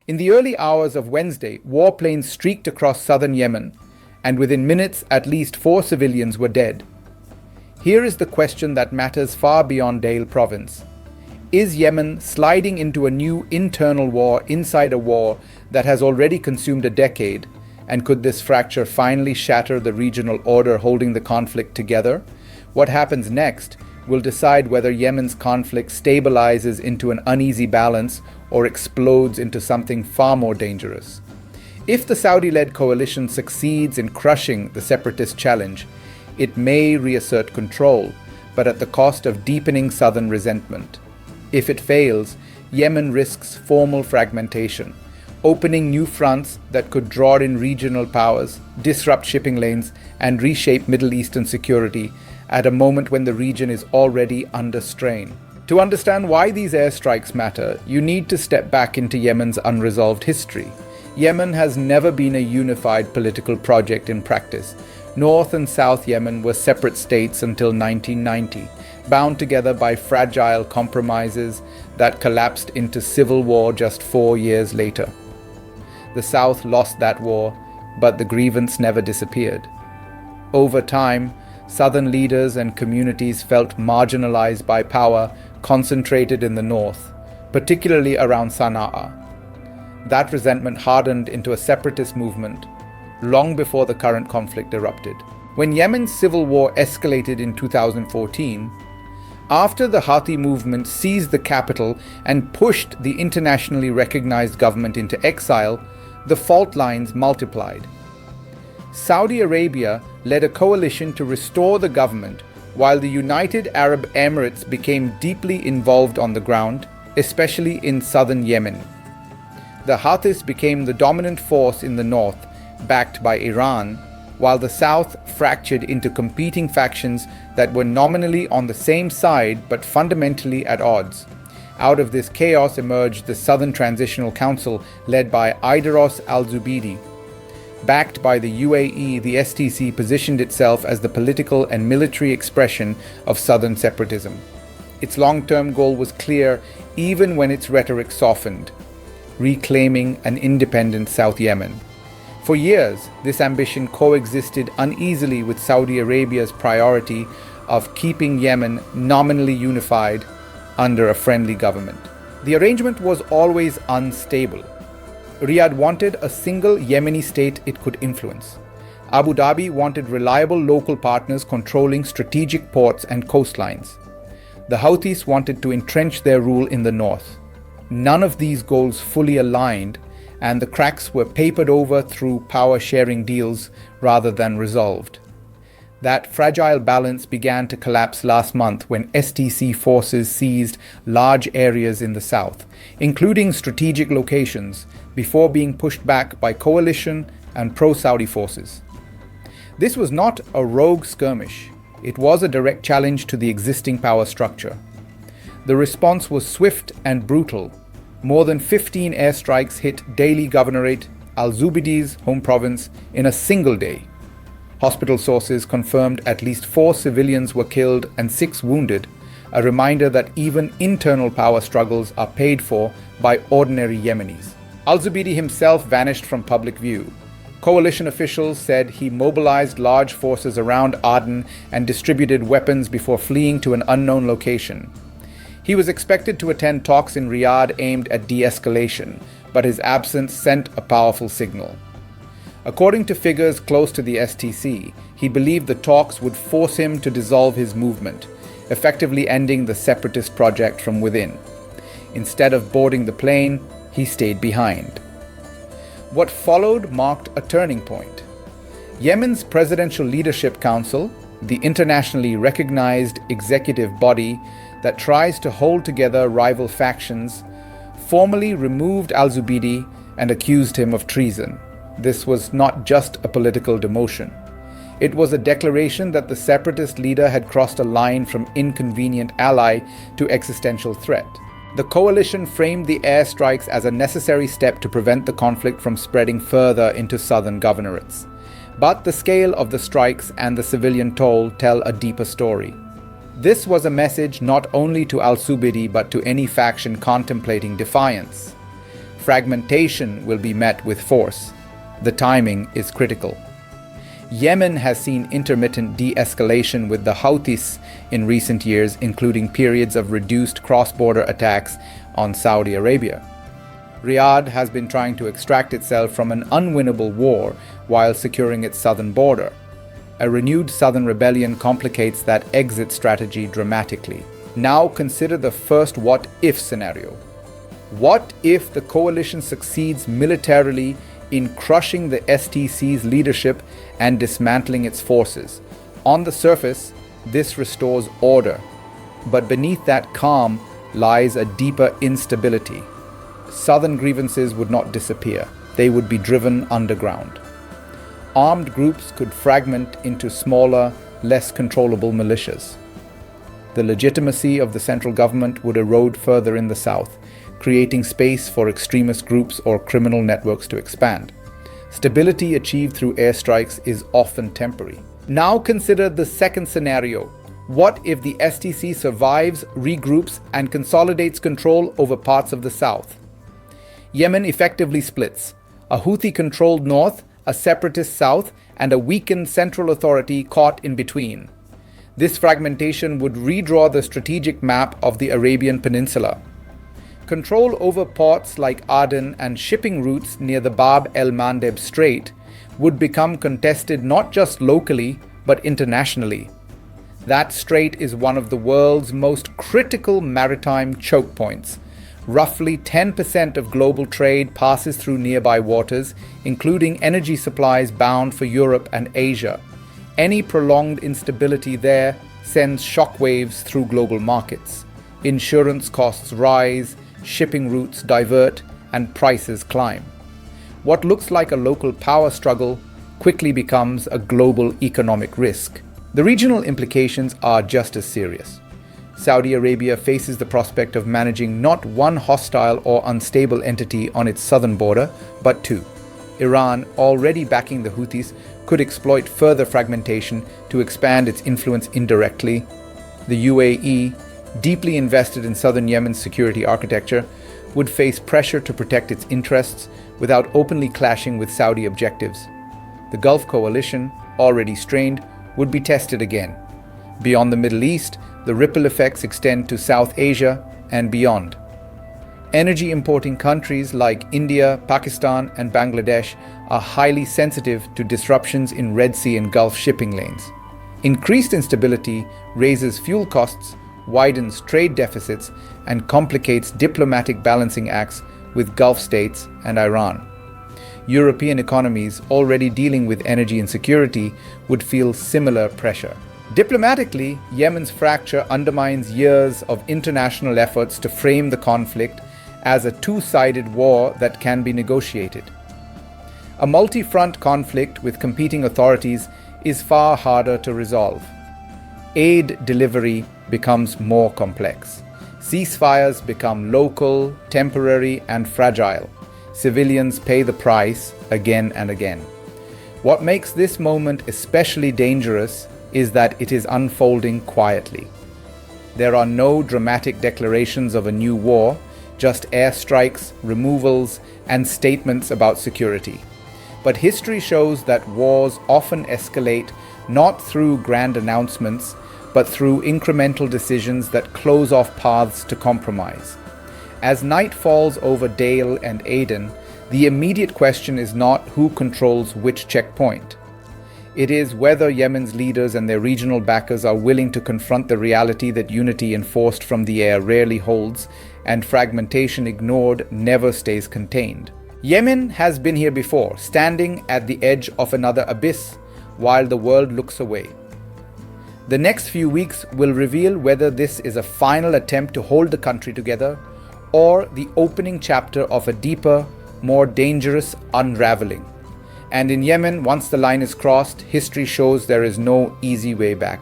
In the early hours of Wednesday, warplanes streaked across southern Yemen, and within minutes at least 4 civilians were dead. Here is the question that matters far beyond Dale province. Is Yemen sliding into a new internal war inside a war that has already consumed a decade? And could this fracture finally shatter the regional order holding the conflict together? What happens next will decide whether Yemen's conflict stabilizes into an uneasy balance or explodes into something far more dangerous. If the Saudi-led coalition succeeds in crushing the separatist challenge, it may reassert control, but at the cost of deepening southern resentment. If it fails, Yemen risks formal fragmentation, opening new fronts that could draw in regional powers, disrupt shipping lanes, and reshape Middle Eastern security at a moment when the region is already under strain. To understand why these airstrikes matter, you need to step back into Yemen's unresolved history. Yemen has never been a unified political project in practice. North and South Yemen were separate states until 1990, bound together by fragile compromises that collapsed into civil war just 4 years later. The South lost that war, but the grievance never disappeared. Over time, Southern leaders and communities felt marginalized by power concentrated in the north, particularly around Sana'a. That resentment hardened into a separatist movement long before the current conflict erupted. When Yemen's civil war escalated in 2014, after the Houthi movement seized the capital and pushed the internationally recognized government into exile, the fault lines multiplied. Saudi Arabia led a coalition to restore the government, while the United Arab Emirates became deeply involved on the ground, especially in southern Yemen. The Houthis became the dominant force in the north, backed by Iran, while the south fractured into competing factions that were nominally on the same side but fundamentally at odds. Out of this chaos emerged the Southern Transitional Council led by Aidaros al-Zubaydi. Backed by the UAE, the STC positioned itself as the political and military expression of southern separatism. Its long-term goal was clear even when its rhetoric softened: reclaiming an independent South Yemen. For years, this ambition coexisted uneasily with Saudi Arabia's priority of keeping Yemen nominally unified under a friendly government. The arrangement was always unstable. Riyadh wanted a single Yemeni state it could influence. Abu Dhabi wanted reliable local partners controlling strategic ports and coastlines. The Houthis wanted to entrench their rule in the north. None of these goals fully aligned, and the cracks were papered over through power-sharing deals rather than resolved. That fragile balance began to collapse last month when STC forces seized large areas in the south, including strategic locations, before being pushed back by coalition and pro-Saudi forces. This was not a rogue skirmish. It was a direct challenge to the existing power structure. The response was swift and brutal. More than 15 airstrikes hit Daily Governorate, al-Zubaydi's home province, in a single day. Hospital sources confirmed at least 4 civilians were killed and 6 wounded, a reminder that even internal power struggles are paid for by ordinary Yemenis. Al-Zubaydi himself vanished from public view. Coalition officials said he mobilized large forces around Aden and distributed weapons before fleeing to an unknown location. He was expected to attend talks in Riyadh aimed at de-escalation, but his absence sent a powerful signal. According to figures close to the STC, he believed the talks would force him to dissolve his movement, effectively ending the separatist project from within. Instead of boarding the plane, he stayed behind. What followed marked a turning point. Yemen's Presidential Leadership Council, the internationally recognized executive body that tries to hold together rival factions, formally removed al-Zubaydi and accused him of treason. This was not just a political demotion. It was a declaration that the separatist leader had crossed a line from inconvenient ally to existential threat. The coalition framed the airstrikes as a necessary step to prevent the conflict from spreading further into southern governorates. But the scale of the strikes and the civilian toll tell a deeper story. This was a message not only to al-Zubaydi but to any faction contemplating defiance. fragmentation will be met with force. The timing is critical. Yemen has seen intermittent de-escalation with the Houthis in recent years, including periods of reduced cross-border attacks on Saudi Arabia. Riyadh has been trying to extract itself from an unwinnable war while securing its southern border. A renewed southern rebellion complicates that exit strategy dramatically. Now consider the first what-if scenario. What if the coalition succeeds militarily in crushing the STC's leadership and dismantling its forces? On the surface, this restores order, but beneath that calm lies a deeper instability. Southern grievances would not disappear. They would be driven underground. Armed groups could fragment into smaller, less controllable militias. The legitimacy of the central government would erode further in the south, creating space for extremist groups or criminal networks to expand. Stability achieved through airstrikes is often temporary. Now consider the second scenario. What if the STC survives, regroups, and consolidates control over parts of the south? Yemen effectively splits. A Houthi-controlled north, a separatist south, and a weakened central authority caught in between. This fragmentation would redraw the strategic map of the Arabian Peninsula. Control over ports like Aden and shipping routes near the Bab el-Mandeb Strait would become contested not just locally, but internationally. That strait is one of the world's most critical maritime choke points. Roughly 10% of global trade passes through nearby waters, including energy supplies bound for Europe and Asia. Any prolonged instability there sends shockwaves through global markets. Insurance costs rise, shipping routes divert, and prices climb. What looks like a local power struggle quickly becomes a global economic risk. The regional implications are just as serious. Saudi Arabia faces the prospect of managing not one hostile or unstable entity on its southern border, but two. Iran, already backing the Houthis, could exploit further fragmentation to expand its influence indirectly. The UAE, deeply invested in southern Yemen's security architecture, would face pressure to protect its interests without openly clashing with Saudi objectives. The Gulf coalition, already strained, would be tested again. Beyond the Middle East, the ripple effects extend to South Asia and beyond. Energy importing countries like India, Pakistan, and Bangladesh are highly sensitive to disruptions in Red Sea and Gulf shipping lanes. Increased instability raises fuel costs, widens trade deficits, and complicates diplomatic balancing acts with Gulf states and Iran. European economies already dealing with energy insecurity would feel similar pressure. Diplomatically, Yemen's fracture undermines years of international efforts to frame the conflict as a two-sided war that can be negotiated. A multi-front conflict with competing authorities is far harder to resolve. Aid delivery becomes more complex. Ceasefires become local, temporary, and fragile. Civilians pay the price again and again. What makes this moment especially dangerous is that it is unfolding quietly. There are no dramatic declarations of a new war, just airstrikes, removals, and statements about security. But history shows that wars often escalate not through grand announcements, but through incremental decisions that close off paths to compromise. As night falls over Dale and Aden, the immediate question is not who controls which checkpoint. It is whether Yemen's leaders and their regional backers are willing to confront the reality that unity enforced from the air rarely holds, and fragmentation ignored never stays contained. Yemen has been here before, standing at the edge of another abyss, while the world looks away. The next few weeks will reveal whether this is a final attempt to hold the country together, or the opening chapter of a deeper, more dangerous unraveling. And in Yemen, once the line is crossed, history shows there is no easy way back.